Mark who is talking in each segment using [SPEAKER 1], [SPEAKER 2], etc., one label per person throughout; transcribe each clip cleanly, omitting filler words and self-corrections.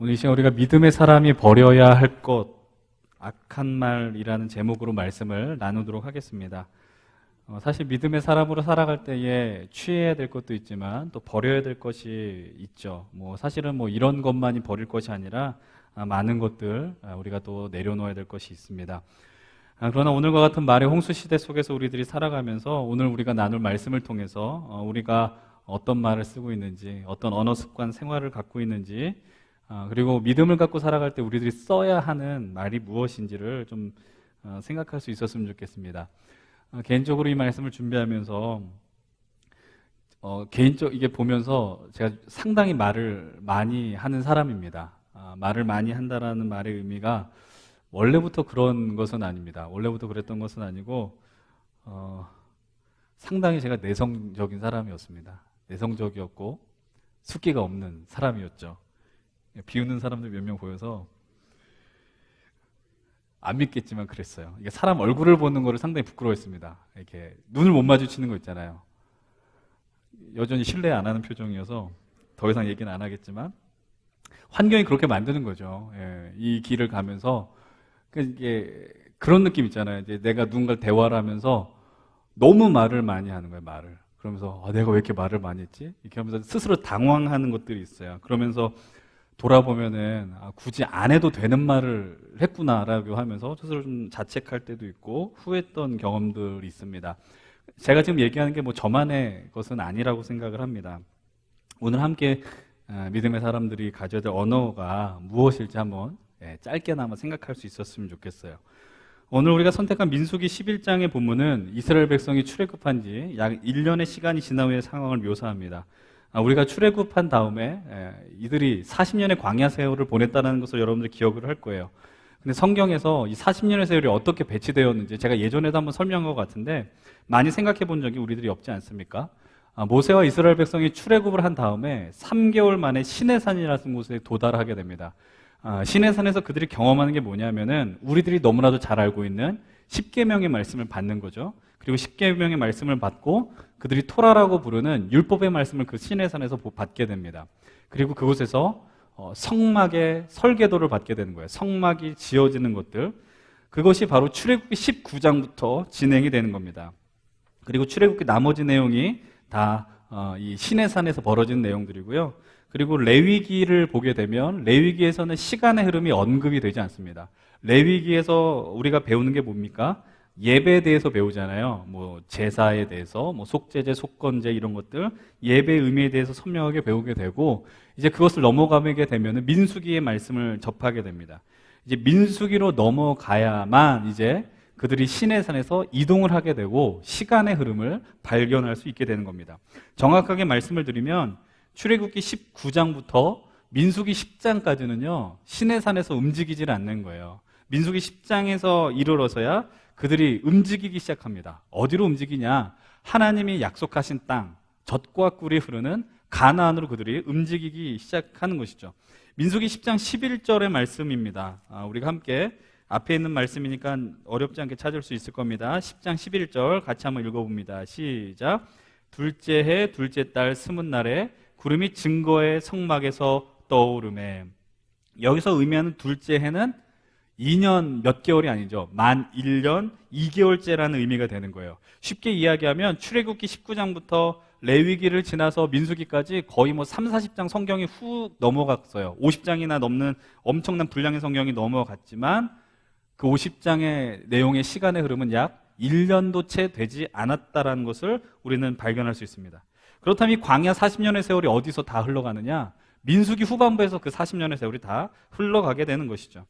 [SPEAKER 1] 오늘 이 시간 우리가 믿음의 사람이 버려야 할 것, 악한 말이라는 제목으로 말씀을 나누도록 하겠습니다. 사실 믿음의 사람으로 살아갈 때에 취해야 될 것도 있지만 또 버려야 될 것이 있죠. 사실은 이런 것만이 버릴 것이 아니라 많은 것들 우리가 또 내려놓아야 될 것이 있습니다. 그러나 오늘과 같은 말의 홍수 시대 속에서 우리들이 살아가면서 오늘 우리가 나눌 말씀을 통해서 우리가 어떤 말을 쓰고 있는지, 어떤 언어 습관, 생활을 갖고 있는지, 그리고 믿음을 갖고 살아갈 때 우리들이 써야 하는 말이 무엇인지를 좀 생각할 수 있었으면 좋겠습니다. 개인적으로 이 말씀을 준비하면서 이게 보면서 제가 상당히 말을 많이 하는 사람입니다. 말을 많이 한다라는 말의 의미가 원래부터 그런 것은 아닙니다. 원래부터 그랬던 것은 아니고 상당히 제가 내성적인 사람이었습니다. 내성적이었고 숫기가 없는 사람이었죠. 비웃는 사람들 몇 명 보여서 안 믿겠지만 그랬어요. 이게 사람 얼굴을 보는 거를 상당히 부끄러워했습니다. 이렇게 눈을 못 마주치는 거 있잖아요. 여전히 신뢰 안 하는 표정이어서 더 이상 얘기는 안 하겠지만 환경이 그렇게 만드는 거죠. 이 길을 가면서 이게 그런 느낌 있잖아요. 이제 내가 누군가를 대화를 하면서 너무 말을 많이 하는 거예요. 말을. 그러면서 내가 왜 이렇게 말을 많이 했지? 이렇게 하면서 스스로 당황하는 것들이 있어요. 그러면서 돌아보면은 굳이 안 해도 되는 말을 했구나라고 하면서 스스로 좀 자책할 때도 있고 후회했던 경험들이 있습니다. 제가 지금 얘기하는 게 저만의 것은 아니라고 생각을 합니다. 오늘 함께 믿음의 사람들이 가져야 될 언어가 무엇일지 한번 짧게나마 생각할 수 있었으면 좋겠어요. 오늘 우리가 선택한 민수기 11장의 본문은 이스라엘 백성이 출애굽한 지 약 1년의 시간이 지난 후의 상황을 묘사합니다. 우리가 출애굽한 다음에 이들이 40년의 광야 세월을 보냈다는 것을 여러분들 기억을 할 거예요. 근데 성경에서 이 40년의 세월이 어떻게 배치되었는지 제가 예전에도 한번 설명한 것 같은데 많이 생각해 본 적이 우리들이 없지 않습니까? 모세와 이스라엘 백성이 출애굽을 한 다음에 3개월 만에 시내산이라는 곳에 도달하게 됩니다. 시내산에서 그들이 경험하는 게 뭐냐면은 우리들이 너무나도 잘 알고 있는 10계명의 말씀을 받는 거죠. 그리고 10계명의 말씀을 받고 그들이 토라라고 부르는 율법의 말씀을 그 시내산에서 받게 됩니다. 그리고 그곳에서 성막의 설계도를 받게 되는 거예요. 성막이 지어지는 것들. 그것이 바로 출애굽기 19장부터 진행이 되는 겁니다. 그리고 출애굽기 나머지 내용이 다 이 시내산에서 벌어진 내용들이고요. 그리고 레위기를 보게 되면 레위기에서는 시간의 흐름이 언급이 되지 않습니다. 레위기에서 우리가 배우는 게 뭡니까? 예배에 대해서 배우잖아요. 제사에 대해서, 속죄제, 속건제 이런 것들, 예배의 의미에 대해서 선명하게 배우게 되고, 이제 그것을 넘어가게 되면 민수기의 말씀을 접하게 됩니다. 이제 민수기로 넘어가야만 이제 그들이 시내산에서 이동을 하게 되고 시간의 흐름을 발견할 수 있게 되는 겁니다. 정확하게 말씀을 드리면 출애굽기 19장부터 민수기 10장까지는요, 시내산에서 움직이질 않는 거예요. 민수기 10장에서 이르러서야 그들이 움직이기 시작합니다. 어디로 움직이냐? 하나님이 약속하신 땅, 젖과 꿀이 흐르는 가나안으로 그들이 움직이기 시작하는 것이죠. 민수기 10장 11절의 말씀입니다. 우리가 함께 앞에 있는 말씀이니까 어렵지 않게 찾을 수 있을 겁니다. 10장 11절 같이 한번 읽어봅니다. 시작. 둘째 해 둘째 달 스문 날에 구름이 증거의 성막에서 떠오르매. 여기서 의미하는 둘째 해는 2년 몇 개월이 아니죠. 만 1년 2개월째라는 의미가 되는 거예요. 쉽게 이야기하면 출애굽기 19장부터 레위기를 지나서 민수기까지 거의 3, 40장 성경이 훅 넘어갔어요. 50장이나 넘는 엄청난 분량의 성경이 넘어갔지만 그 50장의 내용의 시간의 흐름은 약 1년도 채 되지 않았다라는 것을 우리는 발견할 수 있습니다. 그렇다면 이 광야 40년의 세월이 어디서 다 흘러가느냐? 민수기 후반부에서 그 40년의 세월이 다 흘러가게 되는 것이죠.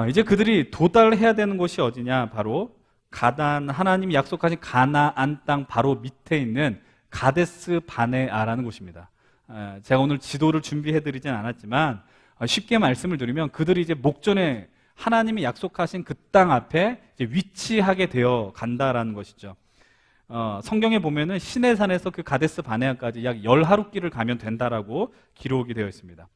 [SPEAKER 1] 이제 그들이 도달해야 되는 곳이 어디냐? 바로 하나님이 약속하신 가나안 땅 바로 밑에 있는 가데스 바네아라는 곳입니다. 제가 오늘 지도를 준비해드리진 않았지만 쉽게 말씀을 드리면 그들이 이제 목전에 하나님이 약속하신 그 땅 앞에 이제 위치하게 되어 간다라는 것이죠. 성경에 보면은 시내산에서 그 가데스 바네아까지 약 10하루길을 가면 된다라고 기록이 되어 있습니다.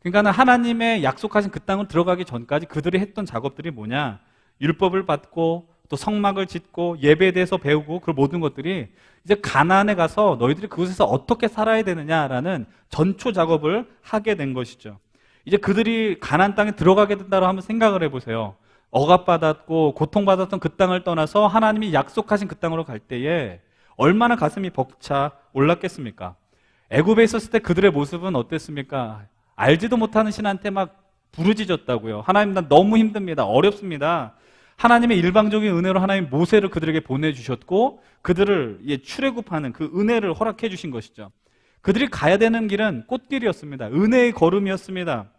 [SPEAKER 1] 그러니까 하나님의 약속하신 그 땅을 들어가기 전까지 그들이 했던 작업들이 뭐냐? 율법을 받고 또 성막을 짓고 예배에 대해서 배우고 그 모든 것들이 이제 가나안에 가서 너희들이 그곳에서 어떻게 살아야 되느냐라는 전초 작업을 하게 된 것이죠. 이제 그들이 가나안 땅에 들어가게 된다고 한번 생각을 해보세요. 억압받았고 고통받았던 그 땅을 떠나서 하나님이 약속하신 그 땅으로 갈 때에 얼마나 가슴이 벅차 올랐겠습니까? 애굽에 있었을 때 그들의 모습은 어땠습니까? 알지도 못하는 신한테 막 부르짖었다고요. 하나님, 난 너무 힘듭니다. 어렵습니다. 하나님의 일방적인 은혜로 하나님 모세를 그들에게 보내주셨고 그들을 출애굽하는 그 은혜를 허락해 주신 것이죠. 그들이 가야 되는 길은 꽃길이었습니다. 은혜의 걸음이었습니다.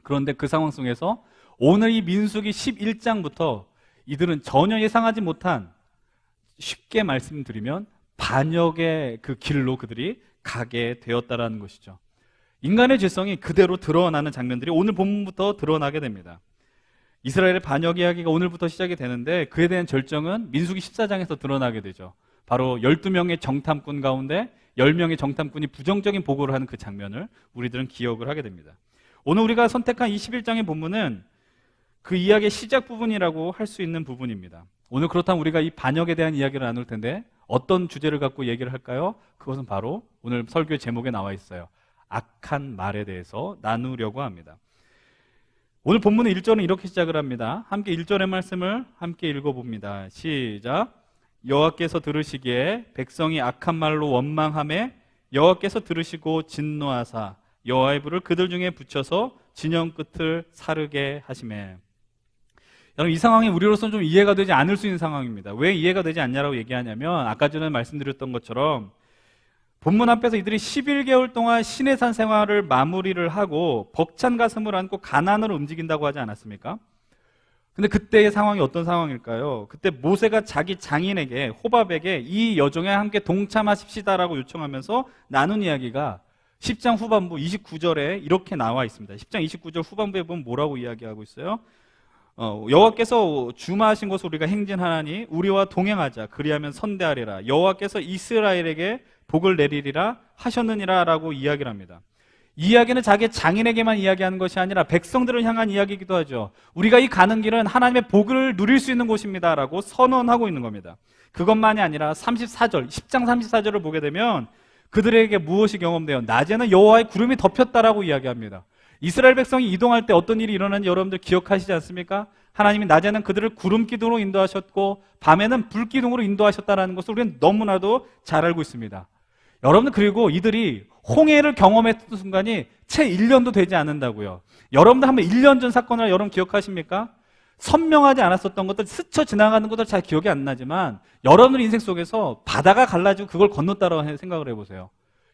[SPEAKER 1] 그런데 그 상황 속에서 오늘 이 민수기 11장부터 이들은 전혀 예상하지 못한, 쉽게 말씀드리면 반역의 그 길로 그들이 가게 되었다라는 것이죠. 인간의 죄성이 그대로 드러나는 장면들이 오늘 본문부터 드러나게 됩니다. 이스라엘의 반역 이야기가 오늘부터 시작이 되는데 그에 대한 절정은 민수기 14장에서 드러나게 되죠. 바로 12명의 정탐꾼 가운데 10명의 정탐꾼이 부정적인 보고를 하는 그 장면을 우리들은 기억을 하게 됩니다. 오늘 우리가 선택한 21장의 본문은 그 이야기의 시작 부분이라고 할 수 있는 부분입니다. 오늘 그렇다면 우리가 이 반역에 대한 이야기를 나눌 텐데 어떤 주제를 갖고 얘기를 할까요? 그것은 바로 오늘 설교의 제목에 나와 있어요. 악한 말에 대해서 나누려고 합니다. 오늘 본문의 1절은 이렇게 시작을 합니다. 함께 1절의 말씀을 함께 읽어봅니다. 시작. 여호와께서 들으시기에 백성이 악한 말로 원망하매 여호와께서 들으시고 진노하사 여호와의 불을 그들 중에 붙여서 진영 끝을 사르게 하시매. 여러분, 이 상황이 우리로서는 좀 이해가 되지 않을 수 있는 상황입니다. 왜 이해가 되지 않냐라고 얘기하냐면 아까 전에 말씀드렸던 것처럼 본문 앞에서 이들이 11개월 동안 시내산 생활을 마무리를 하고 벅찬 가슴을 안고 가나안으로 움직인다고 하지 않았습니까? 근데 그때의 상황이 어떤 상황일까요? 그때 모세가 자기 장인에게, 호밥에게 이 여정에 함께 동참하십시다라고 요청하면서 나눈 이야기가 10장 후반부 29절에 이렇게 나와 있습니다. 10장 29절 후반부에 보면 뭐라고 이야기하고 있어요? 여호와께서 주마하신 것을 우리가 행진하나니 우리와 동행하자. 그리하면 선대하리라. 여호와께서 이스라엘에게 복을 내리리라 하셨느니라 라고 이야기를 합니다. 이 이야기는 자기 장인에게만 이야기하는 것이 아니라 백성들을 향한 이야기이기도 하죠. 우리가 이 가는 길은 하나님의 복을 누릴 수 있는 곳입니다 라고 선언하고 있는 겁니다. 그것만이 아니라 34절, 10장 34절을 보게 되면 그들에게 무엇이 경험돼요? 낮에는 여호와의 구름이 덮였다라고 이야기합니다. 이스라엘 백성이 이동할 때 어떤 일이 일어나는지 여러분들 기억하시지 않습니까? 하나님이 낮에는 그들을 구름 기둥으로 인도하셨고 밤에는 불 기둥으로 인도하셨다는 것을 우리는 너무나도 잘 알고 있습니다. 여러분들, 그리고 이들이 홍해를 경험했던 순간이 채 1년도 되지 않는다고요. 여러분들 한번 1년 전 사건을 여러분 기억하십니까? 선명하지 않았었던 것들, 스쳐 지나가는 것들 잘 기억이 안 나지만 여러분들 인생 속에서 바다가 갈라지고 그걸 건넜다라고 생각을 해보세요.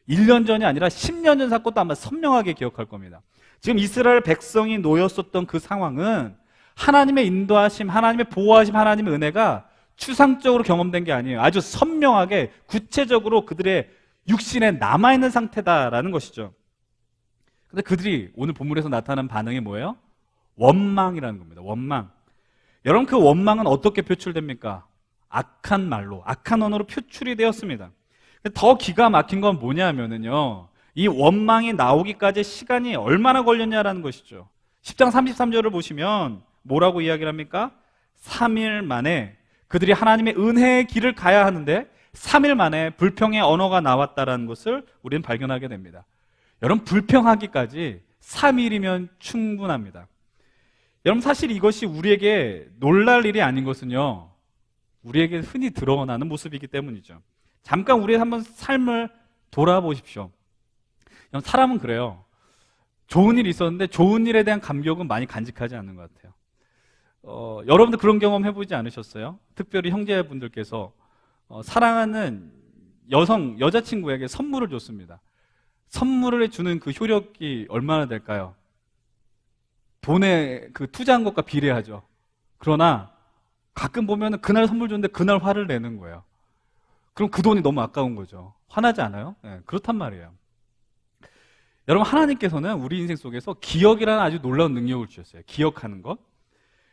[SPEAKER 1] 1년 전이 아니라 10년 전 사건도 아마 선명하게 기억할 겁니다. 지금 이스라엘 백성이 놓였었던 그 상황은 하나님의 인도하심, 하나님의 보호하심, 하나님의 은혜가 추상적으로 경험된 게 아니에요. 아주 선명하게 구체적으로 그들의 육신에 남아있는 상태다라는 것이죠. 근데 그들이 오늘 본문에서 나타난 반응이 뭐예요? 원망이라는 겁니다. 원망. 여러분, 그 원망은 어떻게 표출됩니까? 악한 말로, 악한 언어로 표출이 되었습니다. 더 기가 막힌 건 뭐냐면요, 이 원망이 나오기까지 시간이 얼마나 걸렸냐라는 것이죠. 10장 33절을 보시면 뭐라고 이야기를 합니까? 3일 만에 그들이 하나님의 은혜의 길을 가야 하는데 3일 만에 불평의 언어가 나왔다라는 것을 우리는 발견하게 됩니다. 여러분, 불평하기까지 3일이면 충분합니다. 여러분, 사실 이것이 우리에게 놀랄 일이 아닌 것은요, 우리에게 흔히 드러나는 모습이기 때문이죠. 잠깐 우리의 한번 삶을 돌아보십시오. 사람은 그래요. 좋은 일이 있었는데 좋은 일에 대한 감격은 많이 간직하지 않는 것 같아요. 여러분들 그런 경험 해보지 않으셨어요? 특별히 형제분들께서 사랑하는 여자친구에게 선물을 줬습니다. 선물을 주는 그 효력이 얼마나 될까요? 돈에 그 투자한 것과 비례하죠. 그러나 가끔 보면 그날 선물 줬는데 그날 화를 내는 거예요. 그럼 그 돈이 너무 아까운 거죠. 화나지 않아요? 네, 그렇단 말이에요. 여러분, 하나님께서는 우리 인생 속에서 기억이라는 아주 놀라운 능력을 주셨어요. 기억하는 것.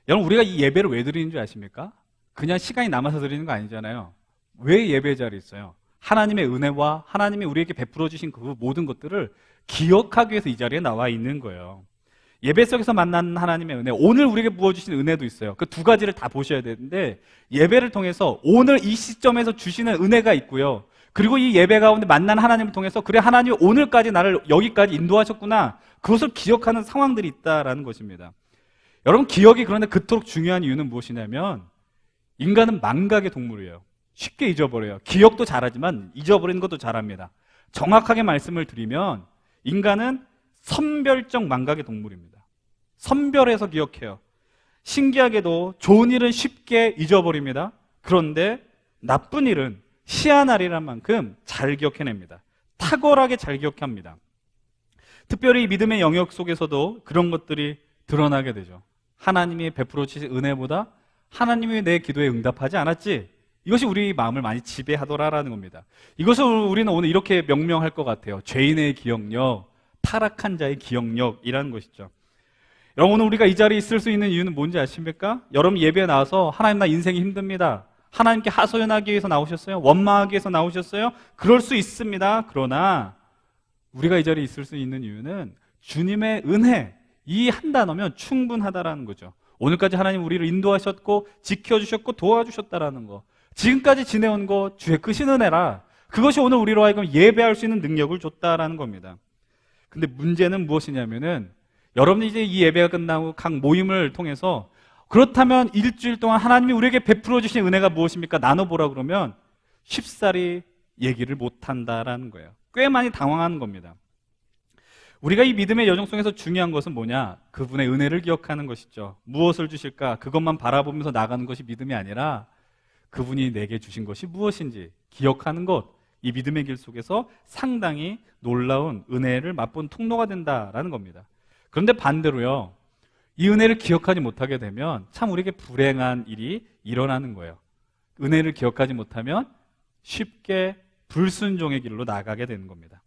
[SPEAKER 1] 여러분, 우리가 이 예배를 왜 드리는 줄 아십니까? 그냥 시간이 남아서 드리는 거 아니잖아요. 왜 예배 자리에 있어요? 하나님의 은혜와 하나님이 우리에게 베풀어 주신 그 모든 것들을 기억하기 위해서 이 자리에 나와 있는 거예요. 예배 속에서 만나는 하나님의 은혜, 오늘 우리에게 부어주신 은혜도 있어요. 그 두 가지를 다 보셔야 되는데, 예배를 통해서 오늘 이 시점에서 주시는 은혜가 있고요, 그리고 이 예배 가운데 만난 하나님을 통해서 그래, 하나님이 오늘까지 나를 여기까지 인도하셨구나, 그것을 기억하는 상황들이 있다라는 것입니다. 여러분, 기억이 그런데 그토록 중요한 이유는 무엇이냐면 인간은 망각의 동물이에요. 쉽게 잊어버려요. 기억도 잘하지만 잊어버리는 것도 잘합니다. 정확하게 말씀을 드리면 인간은 선별적 망각의 동물입니다. 선별해서 기억해요. 신기하게도 좋은 일은 쉽게 잊어버립니다. 그런데 나쁜 일은 시한하리란 만큼 잘 기억해냅니다. 탁월하게 잘 기억합니다. 특별히 믿음의 영역 속에서도 그런 것들이 드러나게 되죠. 하나님이 베풀어 주신 은혜보다 하나님이 내 기도에 응답하지 않았지? 이것이 우리 마음을 많이 지배하더라라는 겁니다. 이것을 우리는 오늘 이렇게 명명할 것 같아요. 죄인의 기억력, 타락한 자의 기억력이라는 것이죠. 여러분, 오늘 우리가 이 자리에 있을 수 있는 이유는 뭔지 아십니까? 여러분, 예배에 나와서 하나님, 나 인생이 힘듭니다. 하나님께 하소연하기 위해서 나오셨어요? 원망하기 위해서 나오셨어요? 그럴 수 있습니다. 그러나 우리가 이 자리에 있을 수 있는 이유는 주님의 은혜, 이 한 단어면 충분하다라는 거죠. 오늘까지 하나님 우리를 인도하셨고 지켜주셨고 도와주셨다라는 거, 지금까지 지내온 거 주의 크신 은혜라, 그것이 오늘 우리로 하여금 예배할 수 있는 능력을 줬다라는 겁니다. 근데 문제는 무엇이냐면은 여러분이 이제 이 예배가 끝나고 각 모임을 통해서 그렇다면 일주일 동안 하나님이 우리에게 베풀어 주신 은혜가 무엇입니까? 나눠보라 그러면 쉽사리 얘기를 못한다라는 거예요. 꽤 많이 당황하는 겁니다. 우리가 이 믿음의 여정 속에서 중요한 것은 뭐냐? 그분의 은혜를 기억하는 것이죠. 무엇을 주실까? 그것만 바라보면서 나가는 것이 믿음이 아니라 그분이 내게 주신 것이 무엇인지 기억하는 것, 이 믿음의 길 속에서 상당히 놀라운 은혜를 맛본 통로가 된다라는 겁니다. 그런데 반대로요, 이 은혜를 기억하지 못하게 되면 참 우리에게 불행한 일이 일어나는 거예요. 은혜를 기억하지 못하면 쉽게 불순종의 길로 나가게 되는 겁니다.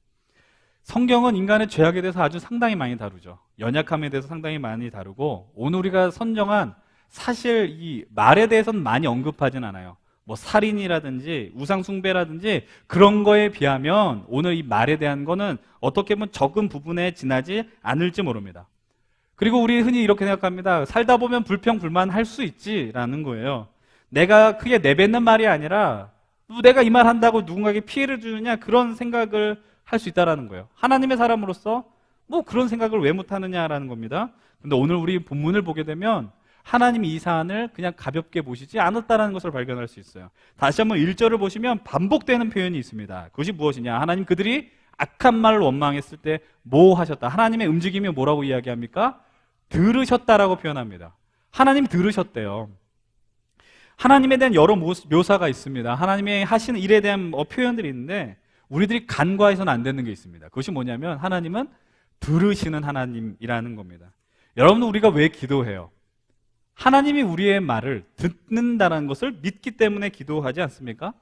[SPEAKER 1] 성경은 인간의 죄악에 대해서 아주 상당히 많이 다루죠. 연약함에 대해서 상당히 많이 다루고, 오늘 우리가 선정한 사실 이 말에 대해서는 많이 언급하진 않아요. 뭐 살인이라든지 우상숭배라든지 그런 거에 비하면 오늘 이 말에 대한 거는 어떻게 보면 적은 부분에 지나지 않을지 모릅니다. 그리고 우리 흔히 이렇게 생각합니다. 살다 보면 불평불만 할 수 있지라는 거예요. 내가 크게 내뱉는 말이 아니라 내가 이 말 한다고 누군가에게 피해를 주느냐, 그런 생각을 할 수 있다라는 거예요. 하나님의 사람으로서 뭐 그런 생각을 왜 못하느냐라는 겁니다. 근데 오늘 우리 본문을 보게 되면 하나님이 이 사안을 그냥 가볍게 보시지 않았다라는 것을 발견할 수 있어요. 다시 한번 1절을 보시면 반복되는 표현이 있습니다. 그것이 무엇이냐? 하나님 그들이 악한 말을 원망했을 때 뭐 하셨다? 하나님의 움직임이 뭐라고 이야기합니까? 들으셨다라고 표현합니다. 하나님 들으셨대요. 하나님에 대한 여러 묘사가 있습니다. 하나님의 하시는 일에 대한 표현들이 있는데 우리들이 간과해서는 안 되는 게 있습니다. 그것이 뭐냐면 하나님은 들으시는 하나님이라는 겁니다. 여러분, 우리가 왜 기도해요? 하나님이 우리의 말을 듣는다는 것을 믿기 때문에 기도하지 않습니까?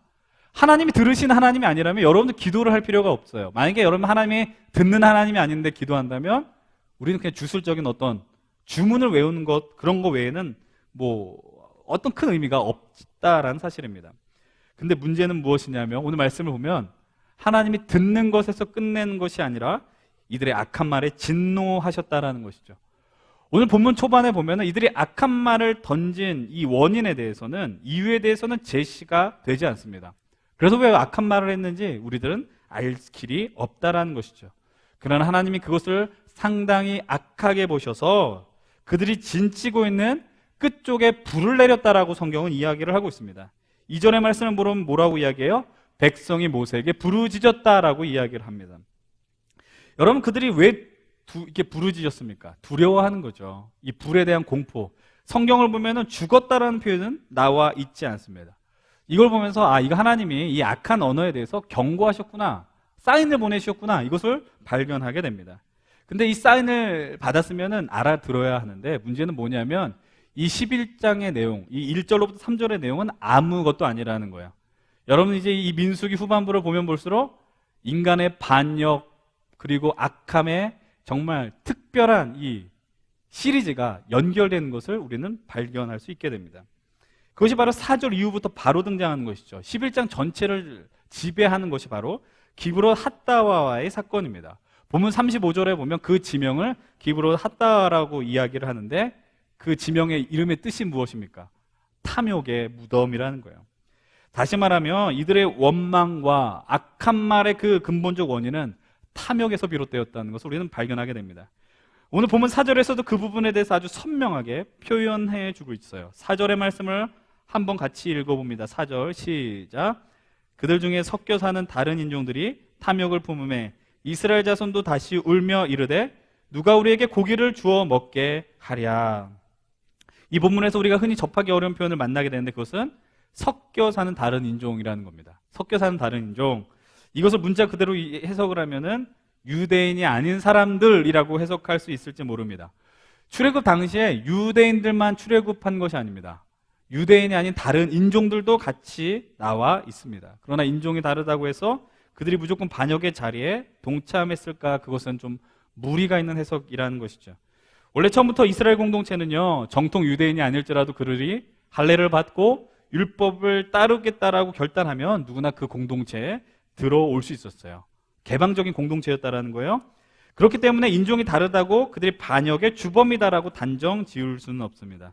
[SPEAKER 1] 하나님이 들으시는 하나님이 아니라면 여러분도 기도를 할 필요가 없어요. 만약에 여러분 하나님이 듣는 하나님이 아닌데 기도한다면 우리는 그냥 주술적인 어떤 주문을 외우는 것, 그런 거 외에는 뭐 어떤 큰 의미가 없다라는 사실입니다. 근데 문제는 무엇이냐면 오늘 말씀을 보면 하나님이 듣는 것에서 끝내는 것이 아니라 이들의 악한 말에 진노하셨다라는 것이죠. 오늘 본문 초반에 보면 이들이 악한 말을 던진 이 원인에 대해서는, 이유에 대해서는 제시가 되지 않습니다. 그래서 왜 악한 말을 했는지 우리들은 알 길이 없다라는 것이죠. 그러나 하나님이 그것을 상당히 악하게 보셔서 그들이 진치고 있는 끝쪽에 불을 내렸다라고 성경은 이야기를 하고 있습니다. 이전의 말씀을 보면 뭐라고 이야기해요? 백성이 모세에게 부르짖었다라고 이야기를 합니다. 여러분, 그들이 왜 이렇게 부르짖었습니까? 두려워하는 거죠. 이 불에 대한 공포. 성경을 보면은 죽었다라는 표현은 나와 있지 않습니다. 이걸 보면서 이거 하나님이 이 악한 언어에 대해서 경고하셨구나, 사인을 보내주셨구나, 이것을 발견하게 됩니다. 근데 이 사인을 받았으면은 알아들어야 하는데 문제는 뭐냐면 이 11장의 내용, 이 1절로부터 3절의 내용은 아무것도 아니라는 거예요. 여러분, 이제 이 민수기 후반부를 보면 볼수록 인간의 반역 그리고 악함의 정말 특별한 이 시리즈가 연결되는 것을 우리는 발견할 수 있게 됩니다. 그것이 바로 4절 이후부터 바로 등장하는 것이죠. 11장 전체를 지배하는 것이 바로 기브롯 핫다와의 사건입니다. 본문 35절에 보면 그 지명을 기브롯 핫다와라고 이야기를 하는데 그 지명의 이름의 뜻이 무엇입니까? 탐욕의 무덤이라는 거예요. 다시 말하면 이들의 원망과 악한 말의 그 근본적 원인은 탐욕에서 비롯되었다는 것을 우리는 발견하게 됩니다. 오늘 본문 4절에서도 그 부분에 대해서 아주 선명하게 표현해 주고 있어요. 4절의 말씀을 한번 같이 읽어봅니다. 4절 시작. 그들 중에 섞여 사는 다른 인종들이 탐욕을 품음에 이스라엘 자손도 다시 울며 이르되 누가 우리에게 고기를 주어 먹게 하랴. 이 본문에서 우리가 흔히 접하기 어려운 표현을 만나게 되는데 그것은 섞여 사는 다른 인종이라는 겁니다. 섞여 사는 다른 인종. 이것을 문자 그대로 해석을 하면은 유대인이 아닌 사람들이라고 해석할 수 있을지 모릅니다. 출애굽 당시에 유대인들만 출애굽한 것이 아닙니다. 유대인이 아닌 다른 인종들도 같이 나와 있습니다. 그러나 인종이 다르다고 해서 그들이 무조건 반역의 자리에 동참했을까? 그것은 좀 무리가 있는 해석이라는 것이죠. 원래 처음부터 이스라엘 공동체는요, 정통 유대인이 아닐지라도 그들이 할례를 받고 율법을 따르겠다라고 결단하면 누구나 그 공동체에 들어올 수 있었어요. 개방적인 공동체였다라는 거예요. 그렇기 때문에 인종이 다르다고 그들이 반역의 주범이다라고 단정 지을 수는 없습니다.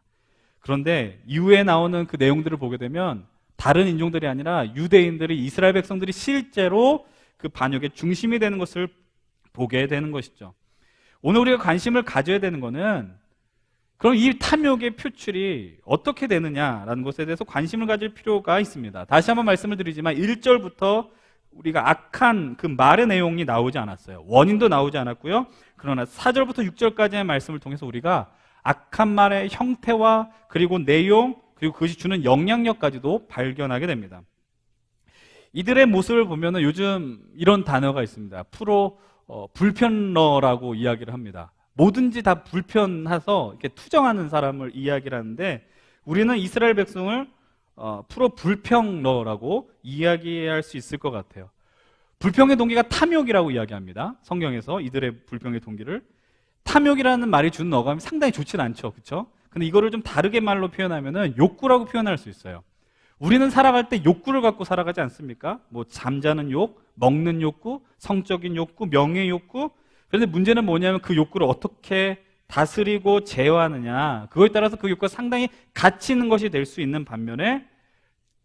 [SPEAKER 1] 그런데 이후에 나오는 그 내용들을 보게 되면 다른 인종들이 아니라 유대인들이, 이스라엘 백성들이 실제로 그 반역의 중심이 되는 것을 보게 되는 것이죠. 오늘 우리가 관심을 가져야 되는 것은 그럼 이 탐욕의 표출이 어떻게 되느냐라는 것에 대해서 관심을 가질 필요가 있습니다. 다시 한번 말씀을 드리지만 1절부터 우리가 악한 그 말의 내용이 나오지 않았어요. 원인도 나오지 않았고요. 그러나 4절부터 6절까지의 말씀을 통해서 우리가 악한 말의 형태와 그리고 내용, 그리고 그것이 주는 영향력까지도 발견하게 됩니다. 이들의 모습을 보면은 요즘 이런 단어가 있습니다. 불편러라고 이야기를 합니다. 뭐든지 다 불편해서 이렇게 투정하는 사람을 이야기를 하는데 우리는 이스라엘 백성을 불평러라고 이야기할 수 있을 것 같아요. 불평의 동기가 탐욕이라고 이야기합니다. 성경에서 이들의 불평의 동기를. 탐욕이라는 말이 주는 어감이 상당히 좋진 않죠. 그렇죠? 근데 이거를 좀 다르게 말로 표현하면은 욕구라고 표현할 수 있어요. 우리는 살아갈 때 욕구를 갖고 살아가지 않습니까? 뭐 잠자는 욕, 먹는 욕구, 성적인 욕구, 명예 욕구. 그런데 문제는 뭐냐면 그 욕구를 어떻게 다스리고 제어하느냐. 그거에 따라서 그 욕구가 상당히 가치 있는 것이 될 수 있는 반면에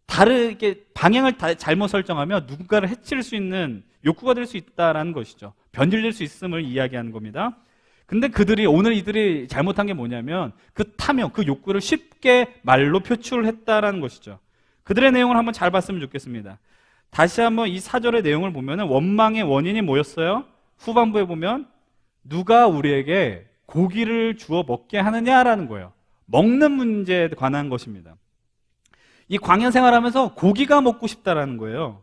[SPEAKER 1] 다르게 방향을 잘못 설정하면 누군가를 해칠 수 있는 욕구가 될 수 있다는 것이죠. 변질될 수 있음을 이야기하는 겁니다. 근데 오늘 이들이 잘못한 게 뭐냐면 그 탐욕, 그 욕구를 쉽게 말로 표출을 했다라는 것이죠. 그들의 내용을 한번 잘 봤으면 좋겠습니다. 다시 한번 이 4절의 내용을 보면 원망의 원인이 뭐였어요? 후반부에 보면 누가 우리에게 고기를 주어 먹게 하느냐라는 거예요. 먹는 문제에 관한 것입니다. 이 광야 생활하면서 고기가 먹고 싶다라는 거예요.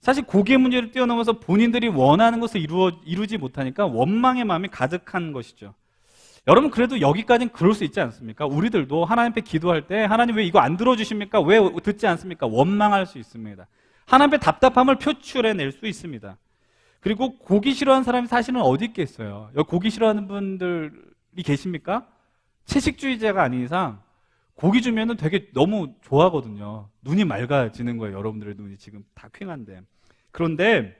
[SPEAKER 1] 사실 고기의 문제를 뛰어넘어서 본인들이 원하는 것을 이루지 못하니까 원망의 마음이 가득한 것이죠. 여러분 그래도 여기까지는 그럴 수 있지 않습니까? 우리들도 하나님 앞에 기도할 때 하나님 왜 이거 안 들어주십니까? 왜 듣지 않습니까? 원망할 수 있습니다. 하나님 앞에 답답함을 표출해낼 수 있습니다. 그리고 고기 싫어하는 사람이 사실은 어디 있겠어요? 여기 고기 싫어하는 분들이 계십니까? 채식주의자가 아닌 이상 고기 주면은 되게 너무 좋아하거든요. 눈이 맑아지는 거예요. 여러분들의 눈이 지금 다 퀭한데. 그런데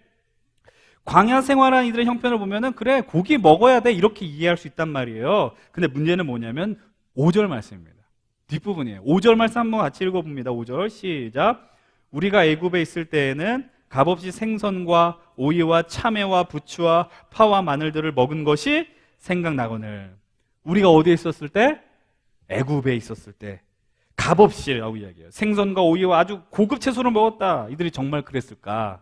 [SPEAKER 1] 광야 생활한 이들의 형편을 보면은 그래 고기 먹어야 돼 이렇게 이해할 수 있단 말이에요. 근데 문제는 뭐냐면 5절 말씀입니다. 뒷부분이에요. 5절 말씀 한번 같이 읽어봅니다. 5절 시작. 우리가 애굽에 있을 때에는 값없이 생선과 오이와 참외와 부추와 파와 마늘들을 먹은 것이 생각나거늘. 우리가 어디에 있었을 때? 애굽에 있었을 때 값없이라고 이야기해요. 생선과 오이와 아주 고급 채소를 먹었다. 이들이 정말 그랬을까?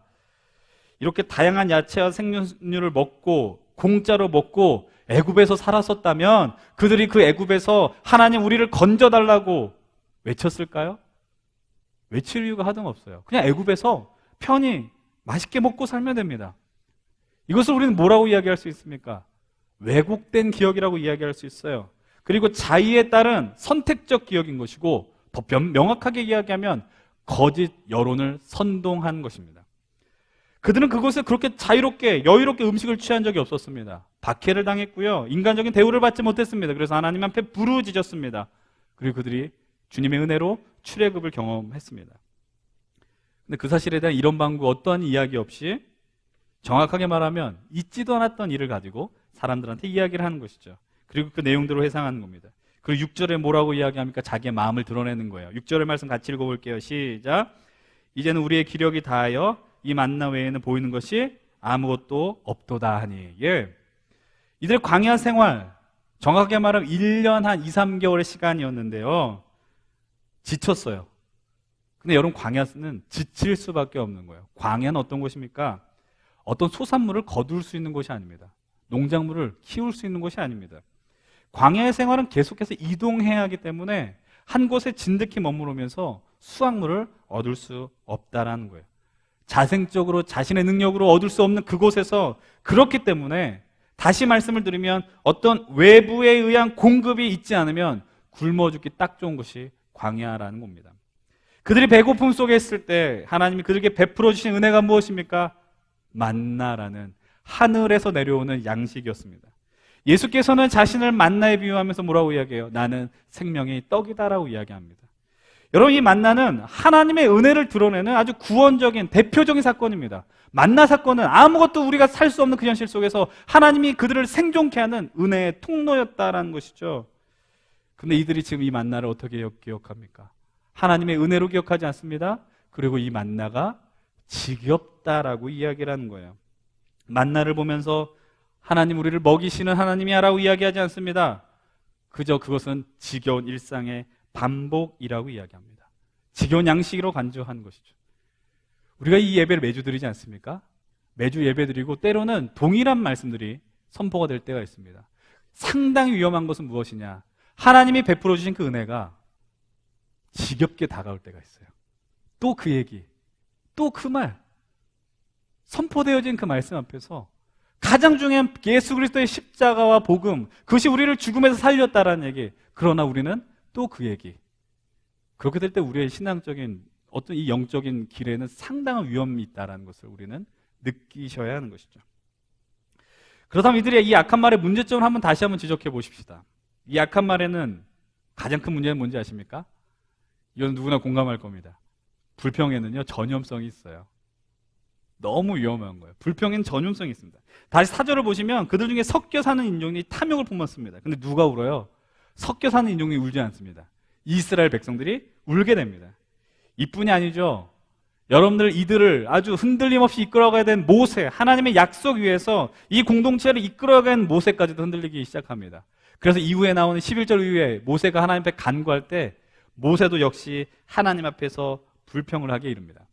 [SPEAKER 1] 이렇게 다양한 야채와 생육류를 먹고 공짜로 먹고 애굽에서 살았었다면 그들이 그 애굽에서 하나님 우리를 건져달라고 외쳤을까요? 외칠 이유가 하등없어요. 그냥 애굽에서 편히 맛있게 먹고 살면 됩니다. 이것을 우리는 뭐라고 이야기할 수 있습니까? 왜곡된 기억이라고 이야기할 수 있어요. 그리고 자의에 따른 선택적 기억인 것이고 더 명확하게 이야기하면 거짓 여론을 선동한 것입니다. 그들은 그것을 그렇게 자유롭게 여유롭게 음식을 취한 적이 없었습니다. 박해를 당했고요. 인간적인 대우를 받지 못했습니다. 그래서 하나님 앞에 부르짖었습니다. 그리고 그들이 주님의 은혜로 출애굽을 경험했습니다. 근데 그 사실에 대한 이런 방구 어떠한 이야기 없이 정확하게 말하면 있지도 않았던 일을 가지고 사람들한테 이야기를 하는 것이죠. 그리고 그 내용대로 회상하는 겁니다. 그리고 6절에 뭐라고 이야기합니까? 자기의 마음을 드러내는 거예요. 6절의 말씀 같이 읽어볼게요. 시작. 이제는 우리의 기력이 다하여 이 만나 외에는 보이는 것이 아무것도 없도다 하니. 예. 이들의 광야 생활, 정확하게 말하면 1년 한 2, 3개월의 시간이었는데요. 지쳤어요. 근데 여러분, 광야는 지칠 수밖에 없는 거예요. 광야는 어떤 곳입니까? 어떤 소산물을 거둘 수 있는 곳이 아닙니다. 농작물을 키울 수 있는 곳이 아닙니다. 광야의 생활은 계속해서 이동해야 하기 때문에 한 곳에 진득히 머무르면서 수확물을 얻을 수 없다라는 거예요. 자생적으로 자신의 능력으로 얻을 수 없는 그곳에서, 그렇기 때문에 다시 말씀을 드리면 어떤 외부에 의한 공급이 있지 않으면 굶어 죽기 딱 좋은 곳이 광야라는 겁니다. 그들이 배고픔 속에 있을 때 하나님이 그들에게 베풀어 주신 은혜가 무엇입니까? 만나라는 하늘에서 내려오는 양식이었습니다. 예수께서는 자신을 만나에 비유하면서 뭐라고 이야기해요? 나는 생명의 떡이다라고 이야기합니다. 여러분, 이 만나는 하나님의 은혜를 드러내는 아주 구원적인 대표적인 사건입니다. 만나 사건은 아무것도 우리가 살 수 없는 그 현실 속에서 하나님이 그들을 생존케 하는 은혜의 통로였다라는 것이죠. 근데 이들이 지금 이 만나를 어떻게 기억합니까? 하나님의 은혜로 기억하지 않습니다. 그리고 이 만나가 지겹다라고 이야기를 하는 거예요. 만나를 보면서 하나님, 우리를 먹이시는 하나님이야 라고 이야기하지 않습니다. 그저 그것은 지겨운 일상의 반복이라고 이야기합니다. 지겨운 양식으로 간주한 것이죠. 우리가 이 예배를 매주 드리지 않습니까? 매주 예배 드리고 때로는 동일한 말씀들이 선포가 될 때가 있습니다. 상당히 위험한 것은 무엇이냐? 하나님이 베풀어 주신 그 은혜가 지겹게 다가올 때가 있어요. 또 그 얘기, 또 그 말, 선포되어진 그 말씀 앞에서 가장 중요한 예수 그리스도의 십자가와 복음, 그것이 우리를 죽음에서 살렸다라는 얘기, 그러나 우리는 또 그 얘기. 그렇게 될 때 우리의 신앙적인 어떤 이 영적인 길에는 상당한 위험이 있다는 것을 우리는 느끼셔야 하는 것이죠. 그렇다면 이들의 이 악한 말의 문제점을 다시 한번 지적해 보십시다. 이 악한 말에는 가장 큰 문제는 뭔지 아십니까? 이건 누구나 공감할 겁니다. 불평에는요, 전염성이 있어요. 너무 위험한 거예요. 불평에는 전염성이 있습니다. 다시 4절을 보시면 그들 중에 섞여 사는 인종이 탐욕을 품었습니다. 근데 누가 울어요? 섞여 사는 인종이 울지 않습니다. 이스라엘 백성들이 울게 됩니다. 이뿐이 아니죠. 여러분들, 이들을 아주 흔들림 없이 이끌어가야 된 모세, 하나님의 약속 위에서 이 공동체를 이끌어가는 모세까지도 흔들리기 시작합니다. 그래서 이후에 나오는 11절 이후에 모세가 하나님 앞에 간구할 때 모세도 역시 하나님 앞에서 불평을 하게 이릅니다.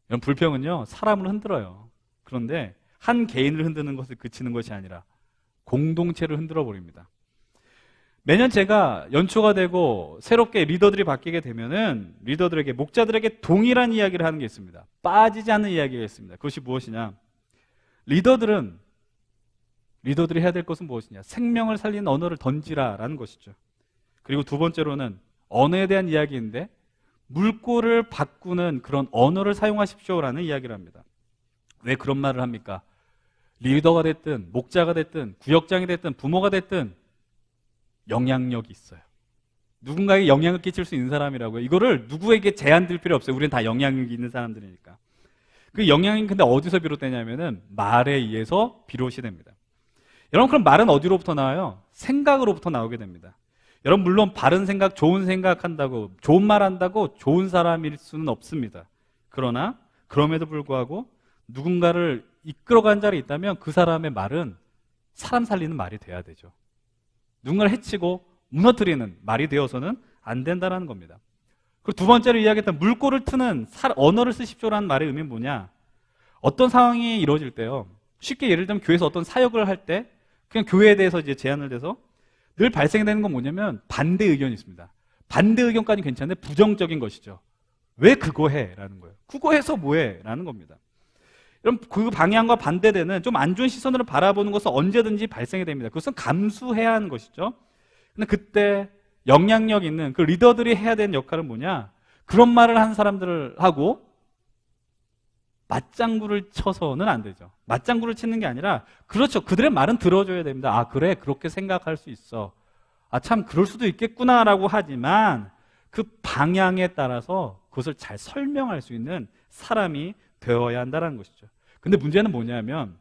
[SPEAKER 1] 여러분, 불평은요, 사람을 흔들어요. 그런데 한 개인을 흔드는 것을 그치는 것이 아니라 공동체를 흔들어 버립니다. 매년 제가 연초가 되고 새롭게 리더들이 바뀌게 되면은 리더들에게, 목자들에게 동일한 이야기를 하는 게 있습니다. 빠지지 않는 이야기가 있습니다. 그것이 무엇이냐? 리더들이 해야 될 것은 무엇이냐? 생명을 살리는 언어를 던지라라는 것이죠. 그리고 두 번째로는 언어에 대한 이야기인데 물꼬를 바꾸는 그런 언어를 사용하십시오라는 이야기를 합니다. 왜 그런 말을 합니까? 리더가 됐든 목자가 됐든 구역장이 됐든 부모가 됐든 영향력이 있어요. 누군가에게 영향을 끼칠 수 있는 사람이라고요. 이거를 누구에게 제한될 필요 없어요. 우리는 다 영향력이 있는 사람들이니까. 그 영향이 근데 어디서 비롯되냐면은 말에 의해서 비롯이 됩니다. 여러분, 그럼 말은 어디로부터 나와요? 생각으로부터 나오게 됩니다. 여러분, 물론 바른 생각, 좋은 생각한다고, 좋은 말 한다고 좋은 사람일 수는 없습니다. 그러나 그럼에도 불구하고 누군가를 이끌어간 자리 있다면 그 사람의 말은 사람 살리는 말이 돼야 되죠. 누군가를 해치고 무너뜨리는 말이 되어서는 안 된다는 겁니다. 그리고 두 번째로 이야기했던 물꼬를 트는 언어를 쓰십시오라는 말의 의미는 뭐냐? 어떤 상황이 이루어질 때요, 쉽게 예를 들면 교회에서 어떤 사역을 할 때 그냥 교회에 대해서 이제 제안을 해서 늘 발생되는 건 뭐냐면 반대 의견이 있습니다. 반대 의견까지는 괜찮은데 부정적인 것이죠. 왜 그거 해? 라는 거예요. 그거 해서 뭐해? 라는 겁니다. 여러분, 그 방향과 반대되는 좀 안 좋은 시선으로 바라보는 것은 언제든지 발생이 됩니다. 그것은 감수해야 하는 것이죠. 근데 그때 영향력 있는 그 리더들이 해야 되는 역할은 뭐냐? 그런 말을 하는 사람들하고 맞장구를 쳐서는 안 되죠. 맞장구를 치는 게 아니라, 그렇죠, 그들의 말은 들어줘야 됩니다. 아, 그래, 그렇게 생각할 수 있어. 아, 참, 그럴 수도 있겠구나라고 하지만 그 방향에 따라서 그것을 잘 설명할 수 있는 사람이 되어야 한다는 것이죠. 근데 문제는 뭐냐면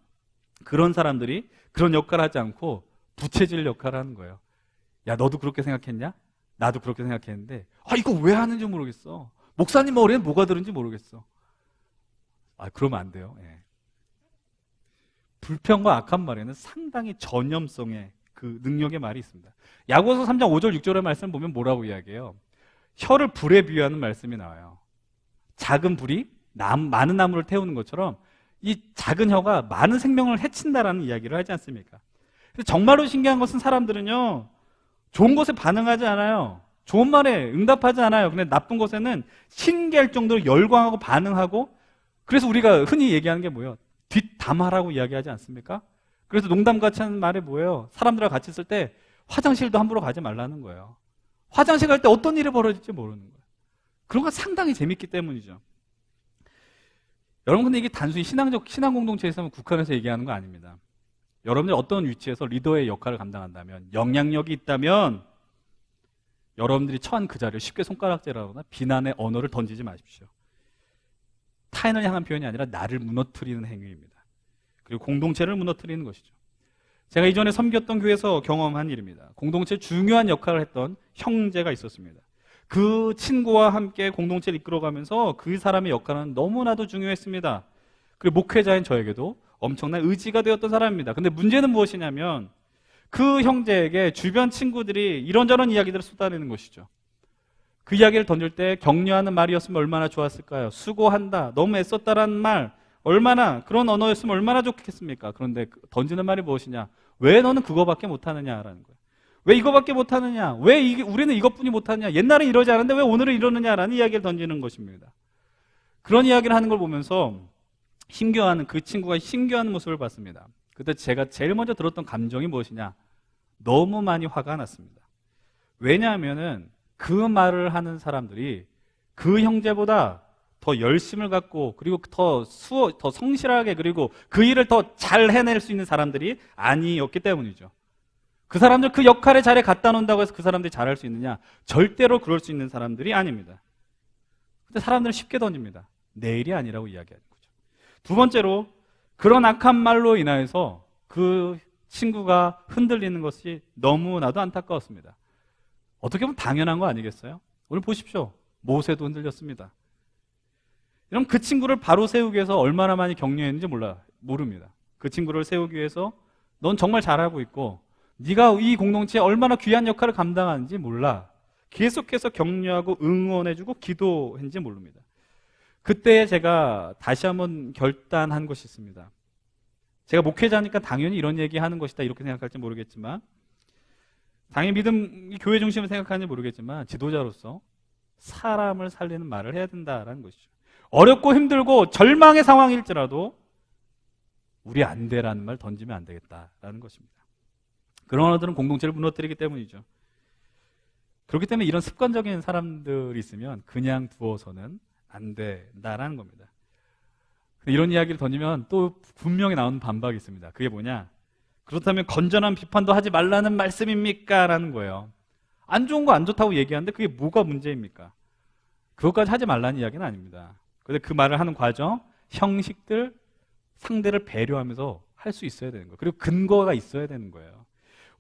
[SPEAKER 1] 그런 사람들이 그런 역할을 하지 않고 부채질 역할을 하는 거예요. 야, 너도 그렇게 생각했냐? 나도 그렇게 생각했는데, 아, 이거 왜 하는지 모르겠어. 목사님 머리엔 뭐가 들은지 모르겠어. 아, 그러면 안 돼요. 예. 불평과 악한 말에는 상당히 전염성의 그 능력의 말이 있습니다. 야고보서 3장 5절 6절의 말씀을 보면 뭐라고 이야기해요? 혀를 불에 비유하는 말씀이 나와요. 작은 불이 많은 나무를 태우는 것처럼 이 작은 혀가 많은 생명을 해친다라는 이야기를 하지 않습니까? 정말로 신기한 것은 사람들은요, 좋은 것에 반응하지 않아요. 좋은 말에 응답하지 않아요. 근데 나쁜 것에는 신기할 정도로 열광하고 반응하고, 그래서 우리가 흔히 얘기하는 게 뭐예요? 뒷담화라고 이야기하지 않습니까? 그래서 농담같이 하는 말이 뭐예요? 사람들과 같이 있을 때 화장실도 함부로 가지 말라는 거예요. 화장실 갈 때 어떤 일이 벌어질지 모르는 거예요. 그런 건 상당히 재밌기 때문이죠. 여러분, 근데 이게 단순히 신앙 공동체에서만 국한해서 얘기하는 거 아닙니다. 여러분들이 어떤 위치에서 리더의 역할을 감당한다면, 영향력이 있다면 여러분들이 처한 그 자리를 쉽게 손가락질하거나 비난의 언어를 던지지 마십시오. 타인을 향한 표현이 아니라 나를 무너뜨리는 행위입니다. 그리고 공동체를 무너뜨리는 것이죠. 제가 이전에 섬겼던 교회에서 경험한 일입니다. 공동체에 중요한 역할을 했던 형제가 있었습니다. 그 친구와 함께 공동체를 이끌어가면서 그 사람의 역할은 너무나도 중요했습니다. 그리고 목회자인 저에게도 엄청난 의지가 되었던 사람입니다. 근데 문제는 무엇이냐면 그 형제에게 주변 친구들이 이런저런 이야기들을 쏟아내는 것이죠. 그 이야기를 던질 때 격려하는 말이었으면 얼마나 좋았을까요? 수고한다, 너무 애썼다라는 말, 얼마나 그런 언어였으면 얼마나 좋겠습니까? 그런데 던지는 말이 무엇이냐? 왜 너는 그거밖에 못하느냐라는 거예요. 왜 이거밖에 못하느냐? 왜 우리는 이것뿐이 못하느냐? 옛날에 이러지 않았는데 왜 오늘은 이러느냐라는 이야기를 던지는 것입니다. 그런 이야기를 하는 걸 보면서 그 친구가 힘겨워하는 모습을 봤습니다. 그때 제가 제일 먼저 들었던 감정이 무엇이냐? 너무 많이 화가 났습니다. 왜냐하면은 그 말을 하는 사람들이 그 형제보다 더 열심을 갖고, 그리고 더 성실하게, 그리고 그 일을 더 잘 해낼 수 있는 사람들이 아니었기 때문이죠. 그 사람들 그 역할의 자리에 갖다 놓는다고 해서 그 사람들이 잘할 수 있느냐? 절대로 그럴 수 있는 사람들이 아닙니다. 근데 사람들은 쉽게 던집니다. 내 일이 아니라고 이야기하는 거죠. 두 번째로, 그런 악한 말로 인하여서 그 친구가 흔들리는 것이 너무나도 안타까웠습니다. 어떻게 보면 당연한 거 아니겠어요? 오늘 보십시오. 모세도 흔들렸습니다. 여러분, 그 친구를 바로 세우기 위해서 얼마나 많이 격려했는지 모릅니다. 그 친구를 세우기 위해서 넌 정말 잘하고 있고 네가 이 공동체에 얼마나 귀한 역할을 감당하는지 몰라. 계속해서 격려하고 응원해주고 기도했는지 모릅니다. 그때 제가 다시 한번 결단한 것이 있습니다. 제가 목회자니까 당연히 이런 얘기하는 것이다 이렇게 생각할지 모르겠지만, 당연히 교회 중심을 생각하는지 모르겠지만, 지도자로서 사람을 살리는 말을 해야 된다라는 것이죠. 어렵고 힘들고 절망의 상황일지라도 우리 안 돼라는 말 던지면 안 되겠다라는 것입니다. 그런 언어들은 공동체를 무너뜨리기 때문이죠. 그렇기 때문에 이런 습관적인 사람들이 있으면 그냥 두어서는 안 된다라는 겁니다. 이런 이야기를 던지면 또 분명히 나오는 반박이 있습니다. 그게 뭐냐? 그렇다면 건전한 비판도 하지 말라는 말씀입니까? 라는 거예요. 안 좋은 거 안 좋다고 얘기하는데 그게 뭐가 문제입니까? 그것까지 하지 말라는 이야기는 아닙니다. 그런데 그 말을 하는 과정, 형식들, 상대를 배려하면서 할 수 있어야 되는 거예요. 그리고 근거가 있어야 되는 거예요.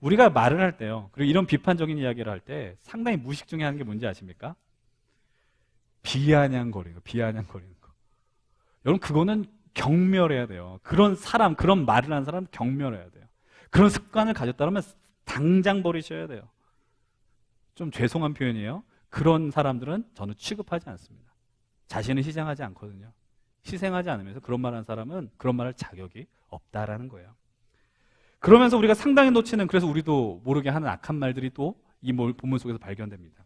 [SPEAKER 1] 우리가 말을 할 때요, 그리고 이런 비판적인 이야기를 할 때 상당히 무의식 중에 하는 게 뭔지 아십니까? 비아냥거리는 거. 여러분, 그거는 경멸해야 돼요. 그런 사람, 그런 말을 하는 사람은 경멸해야 돼요. 그런 습관을 가졌다면 당장 버리셔야 돼요. 좀 죄송한 표현이에요. 그런 사람들은 저는 취급하지 않습니다. 자신을 희생하지 않거든요. 희생하지 않으면서 그런 말 하는 사람은 그런 말 할 자격이 없다라는 거예요. 그러면서 우리가 상당히 놓치는, 그래서 우리도 모르게 하는 악한 말들이 또 이 본문 속에서 발견됩니다.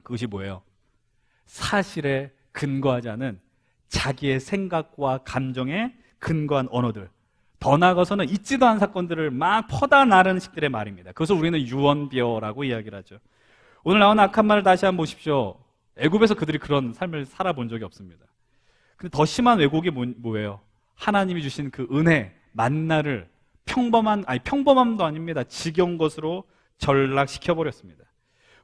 [SPEAKER 1] 그것이 뭐예요? 사실에 근거하지 않은 자기의 생각과 감정에 근거한 언어들, 더 나아가서는 있지도 않은 사건들을 막 퍼다 나르는 식들의 말입니다. 그것을 우리는 유언비어라고 이야기를 하죠. 오늘 나온 악한 말을 다시 한번 보십시오. 애굽에서 그들이 그런 삶을 살아본 적이 없습니다. 근데 더 심한 왜곡이 뭐예요? 하나님이 주신 그 은혜, 만나를 평범함도 아닙니다. 지겨운 것으로 전락시켜버렸습니다.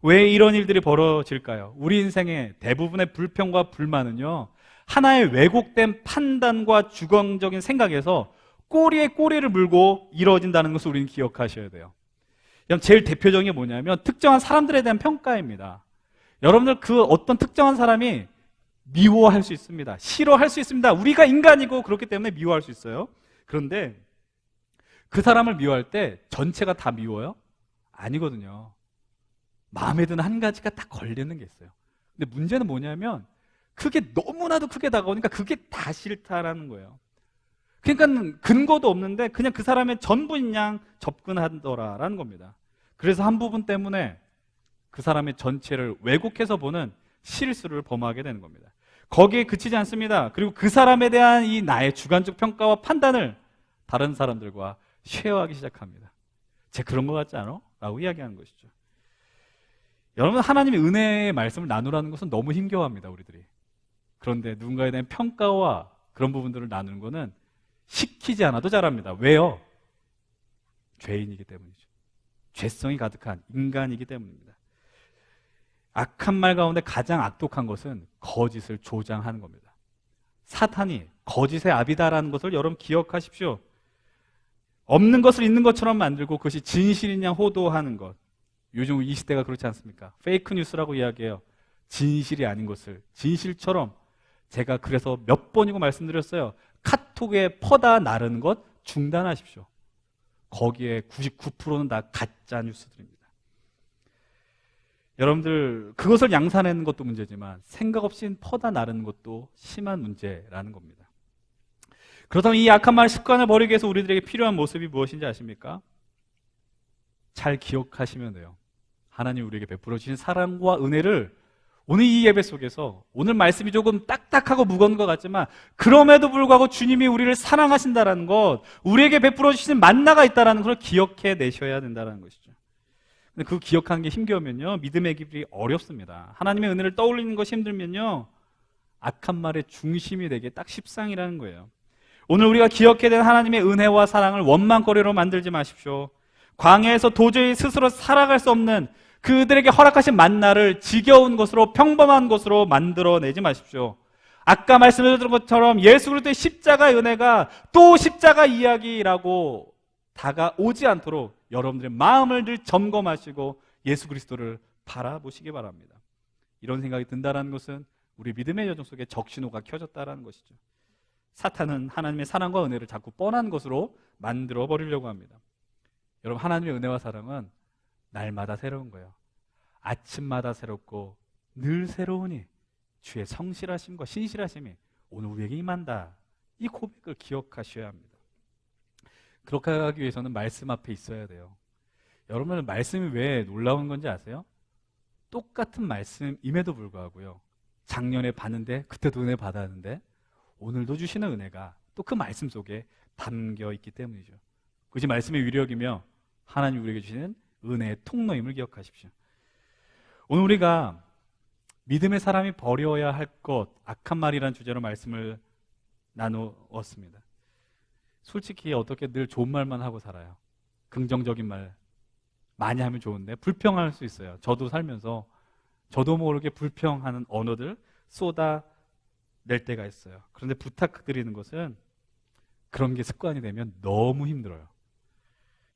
[SPEAKER 1] 왜 이런 일들이 벌어질까요? 우리 인생의 대부분의 불평과 불만은요, 하나의 왜곡된 판단과 주관적인 생각에서 꼬리에 꼬리를 물고 이루어진다는 것을 우리는 기억하셔야 돼요. 제일 대표적인 게 뭐냐면 특정한 사람들에 대한 평가입니다. 여러분들 그 어떤 특정한 사람이 미워할 수 있습니다. 싫어할 수 있습니다. 우리가 인간이고 그렇기 때문에 미워할 수 있어요. 그런데 그 사람을 미워할 때 전체가 다 미워요? 아니거든요. 마음에 드는 한 가지가 딱 걸리는 게 있어요. 근데 문제는 뭐냐면 그게 너무나도 크게 다가오니까 그게 다 싫다라는 거예요. 그러니까 근거도 없는데 그냥 그 사람의 전부인 양 접근하더라라는 겁니다. 그래서 한 부분 때문에 그 사람의 전체를 왜곡해서 보는 실수를 범하게 되는 겁니다. 거기에 그치지 않습니다. 그리고 그 사람에 대한 이 나의 주관적 평가와 판단을 다른 사람들과 쉐어하기 시작합니다. 쟤 그런 것 같지 않아? 라고 이야기하는 것이죠. 여러분, 하나님의 은혜의 말씀을 나누라는 것은 너무 힘겨워합니다, 우리들이. 그런데 누군가에 대한 평가와 그런 부분들을 나누는 것은 시키지 않아도 잘합니다. 왜요? 죄인이기 때문이죠. 죄성이 가득한 인간이기 때문입니다. 악한 말 가운데 가장 악독한 것은 거짓을 조장하는 겁니다. 사탄이 거짓의 아비다라는 것을 여러분 기억하십시오. 없는 것을 있는 것처럼 만들고 그것이 진실인 양 호도하는 것. 요즘 이 시대가 그렇지 않습니까? 페이크 뉴스라고 이야기해요. 진실이 아닌 것을 진실처럼. 제가 그래서 몇 번이고 말씀드렸어요. 카톡에 퍼다 나르는 것 중단하십시오. 거기에 99%는 다 가짜 뉴스들입니다. 여러분들, 그것을 양산하는 것도 문제지만 생각 없이 퍼다 나르는 것도 심한 문제라는 겁니다. 그렇다면 이 악한 말 습관을 버리기 위해서 우리들에게 필요한 모습이 무엇인지 아십니까? 잘 기억하시면 돼요. 하나님 우리에게 베풀어 주신 사랑과 은혜를 오늘 이 예배 속에서, 오늘 말씀이 조금 딱딱하고 무거운 것 같지만 그럼에도 불구하고 주님이 우리를 사랑하신다는 것, 우리에게 베풀어 주시는 만나가 있다는 걸 기억해 내셔야 된다는 것이죠. 근데 그 기억하는 게 힘겨우면요, 믿음의 길이 어렵습니다. 하나님의 은혜를 떠올리는 것이 힘들면요, 악한 말의 중심이 되게 딱 십상이라는 거예요. 오늘 우리가 기억해야 되는 하나님의 은혜와 사랑을 원망거리로 만들지 마십시오. 광야에서 도저히 스스로 살아갈 수 없는 그들에게 허락하신 만나를 지겨운 것으로, 평범한 것으로 만들어내지 마십시오. 아까 말씀드린 것처럼 예수 그리스도의 십자가의 은혜가 또 십자가 이야기라고 다가오지 않도록 여러분들의 마음을 늘 점검하시고 예수 그리스도를 바라보시기 바랍니다. 이런 생각이 든다는 것은 우리 믿음의 여정 속에 적신호가 켜졌다는 것이죠. 사탄은 하나님의 사랑과 은혜를 자꾸 뻔한 것으로 만들어 버리려고 합니다. 여러분, 하나님의 은혜와 사랑은 날마다 새로운 거예요. 아침마다 새롭고 늘 새로우니 주의 성실하심과 신실하심이 오늘 우리에게 임한다. 이 고백을 기억하셔야 합니다. 그렇게 하기 위해서는 말씀 앞에 있어야 돼요. 여러분, 말씀이 왜 놀라운 건지 아세요? 똑같은 말씀임에도 불구하고요, 작년에 봤는데 그때도 은혜 받았는데 오늘도 주시는 은혜가 또 그 말씀 속에 담겨 있기 때문이죠. 그것이 말씀의 위력이며 하나님 우리에게 주시는 은혜의 통로임을 기억하십시오. 오늘 우리가 믿음의 사람이 버려야 할 것, 악한 말이라는 주제로 말씀을 나누었습니다. 솔직히 어떻게 늘 좋은 말만 하고 살아요? 긍정적인 말 많이 하면 좋은데 불평할 수 있어요. 저도 살면서 저도 모르게 불평하는 언어들 쏟아낼 때가 있어요. 그런데 부탁드리는 것은 그런 게 습관이 되면 너무 힘들어요.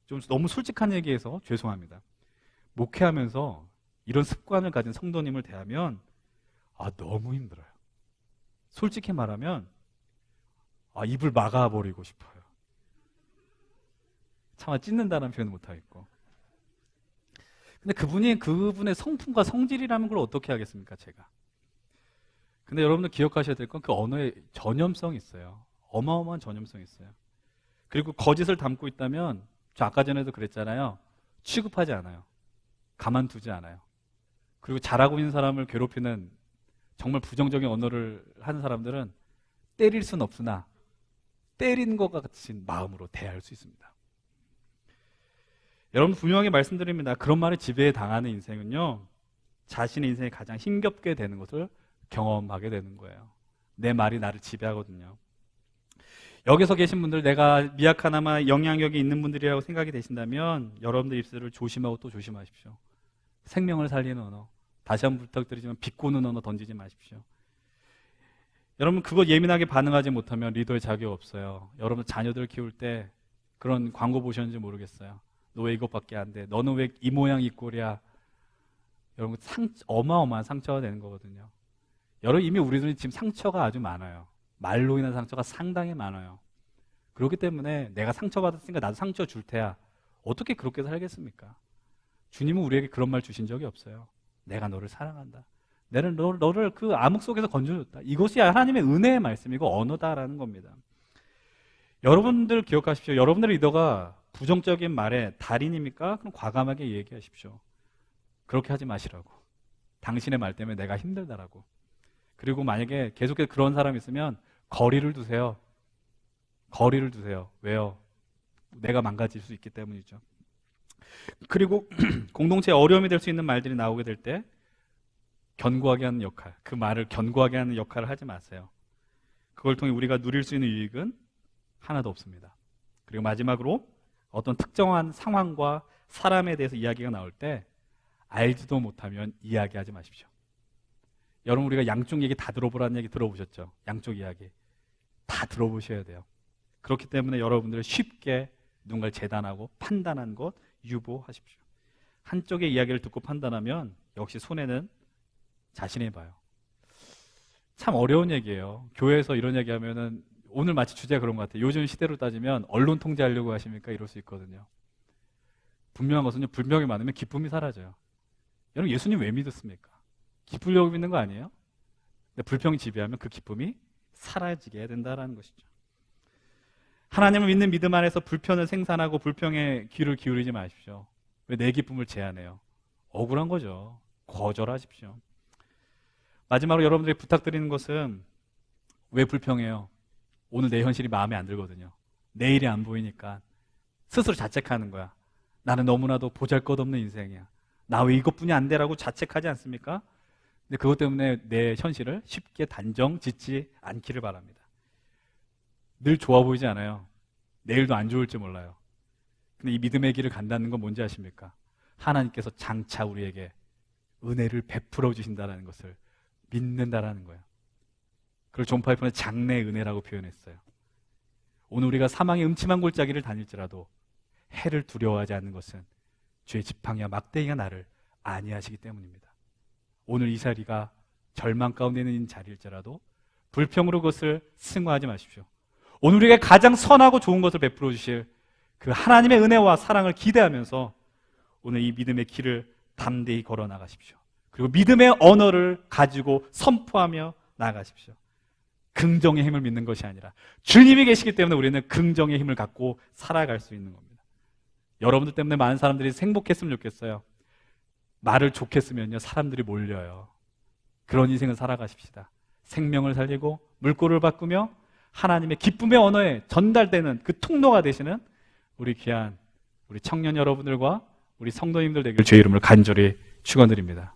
[SPEAKER 1] 좀 너무 솔직한 얘기해서 죄송합니다. 목회하면서 이런 습관을 가진 성도님을 대하면 너무 힘들어요. 솔직히 말하면 입을 막아버리고 싶어요. 차마 찢는다는 표현은 못하겠고. 근데 그분의 성품과 성질이라는 걸 어떻게 하겠습니까, 제가. 근데 여러분들 기억하셔야 될 건 그 언어에 전염성이 있어요. 어마어마한 전염성이 있어요. 그리고 거짓을 담고 있다면, 저 아까 전에도 그랬잖아요. 취급하지 않아요. 가만두지 않아요. 그리고 잘하고 있는 사람을 괴롭히는 정말 부정적인 언어를 하는 사람들은 때릴 수는 없으나 때린 것 같은 마음으로 대할 수 있습니다. 여러분, 분명하게 말씀드립니다. 그런 말에 지배에 당하는 인생은요, 자신의 인생이 가장 힘겹게 되는 것을 경험하게 되는 거예요. 내 말이 나를 지배하거든요. 여기서 계신 분들, 내가 미약하나마 영향력이 있는 분들이라고 생각이 되신다면 여러분들 입술을 조심하고 또 조심하십시오. 생명을 살리는 언어, 다시 한번 부탁드리지만 비꼬는 언어 던지지 마십시오. 여러분, 그거 예민하게 반응하지 못하면 리더의 자격 없어요. 여러분, 자녀들 키울 때 그런 광고 보셨는지 모르겠어요. 너 왜 이것밖에 안 돼? 너는 왜 이 모양 이 꼴이야? 여러분, 어마어마한 상처가 되는 거거든요. 여러분, 이미 우리들은 지금 상처가 아주 많아요. 말로 인한 상처가 상당히 많아요. 그렇기 때문에 내가 상처받았으니까 나도 상처 줄 테야. 어떻게 그렇게 살겠습니까? 주님은 우리에게 그런 말 주신 적이 없어요. 내가 너를 사랑한다. 내가 너를 그 암흑 속에서 건져줬다. 이것이 하나님의 은혜의 말씀이고 언어다라는 겁니다. 여러분들 기억하십시오. 여러분들의 리더가 부정적인 말에 달인입니까? 그럼 과감하게 얘기하십시오. 그렇게 하지 마시라고. 당신의 말 때문에 내가 힘들다라고. 그리고 만약에 계속해서 그런 사람이 있으면 거리를 두세요. 거리를 두세요. 왜요? 내가 망가질 수 있기 때문이죠. 그리고 공동체에 어려움이 될 수 있는 말들이 나오게 될 때 견고하게 하는 역할, 그 말을 견고하게 하는 역할을 하지 마세요. 그걸 통해 우리가 누릴 수 있는 유익은 하나도 없습니다. 그리고 마지막으로 어떤 특정한 상황과 사람에 대해서 이야기가 나올 때 알지도 못하면 이야기하지 마십시오. 여러분, 우리가 양쪽 얘기 다 들어보라는 얘기 들어보셨죠? 양쪽 이야기 다 들어보셔야 돼요. 그렇기 때문에 여러분들은 쉽게 누군가를 재단하고 판단한 것 유보하십시오. 한쪽의 이야기를 듣고 판단하면 역시 손해는 자신이 봐요. 참 어려운 얘기예요. 교회에서 이런 얘기하면은 오늘 마치 주제가 그런 것 같아요. 요즘 시대로 따지면 언론 통제하려고 하십니까? 이럴 수 있거든요. 분명한 것은요, 불명이 많으면 기쁨이 사라져요. 여러분, 예수님 왜 믿었습니까? 기쁘려고 믿는 거 아니에요? 근데 불평이 지배하면 그 기쁨이 사라지게 된다는 것이죠. 하나님을 믿는 믿음 안에서 불편을 생산하고 불평에 귀를 기울이지 마십시오. 왜 내 기쁨을 제한해요? 억울한 거죠. 거절하십시오. 마지막으로 여러분들이 부탁드리는 것은 왜 불평해요? 오늘 내 현실이 마음에 안 들거든요. 내일이 안 보이니까 스스로 자책하는 거야. 나는 너무나도 보잘것없는 인생이야. 나 왜 이것뿐이 안 돼라고 자책하지 않습니까? 근데 그것 때문에 내 현실을 쉽게 단정 짓지 않기를 바랍니다. 늘 좋아 보이지 않아요. 내일도 안 좋을지 몰라요. 근데 이 믿음의 길을 간다는 건 뭔지 아십니까? 하나님께서 장차 우리에게 은혜를 베풀어 주신다는 것을 믿는다라는 거예요. 그걸 존 파이퍼는 장래의 은혜라고 표현했어요. 오늘 우리가 사망의 음침한 골짜기를 다닐지라도 해를 두려워하지 않는 것은 주의 지팡이와 막대기가 나를 안위하시기 때문입니다. 오늘 이 자리가 절망 가운데 있는 자리일지라도 불평으로 그것을 승화하지 마십시오. 오늘 우리에게 가장 선하고 좋은 것을 베풀어 주실 그 하나님의 은혜와 사랑을 기대하면서 오늘 이 믿음의 길을 담대히 걸어 나가십시오. 그리고 믿음의 언어를 가지고 선포하며 나아가십시오. 긍정의 힘을 믿는 것이 아니라 주님이 계시기 때문에 우리는 긍정의 힘을 갖고 살아갈 수 있는 겁니다. 여러분들 때문에 많은 사람들이 행복했으면 좋겠어요. 말을 좋게 쓰면요, 사람들이 몰려요. 그런 인생을 살아가십시다. 생명을 살리고 물꼬를 바꾸며 하나님의 기쁨의 언어에 전달되는 그 통로가 되시는 우리 귀한 우리 청년 여러분들과 우리 성도님들 되길 주의 이름으로 간절히 축원드립니다.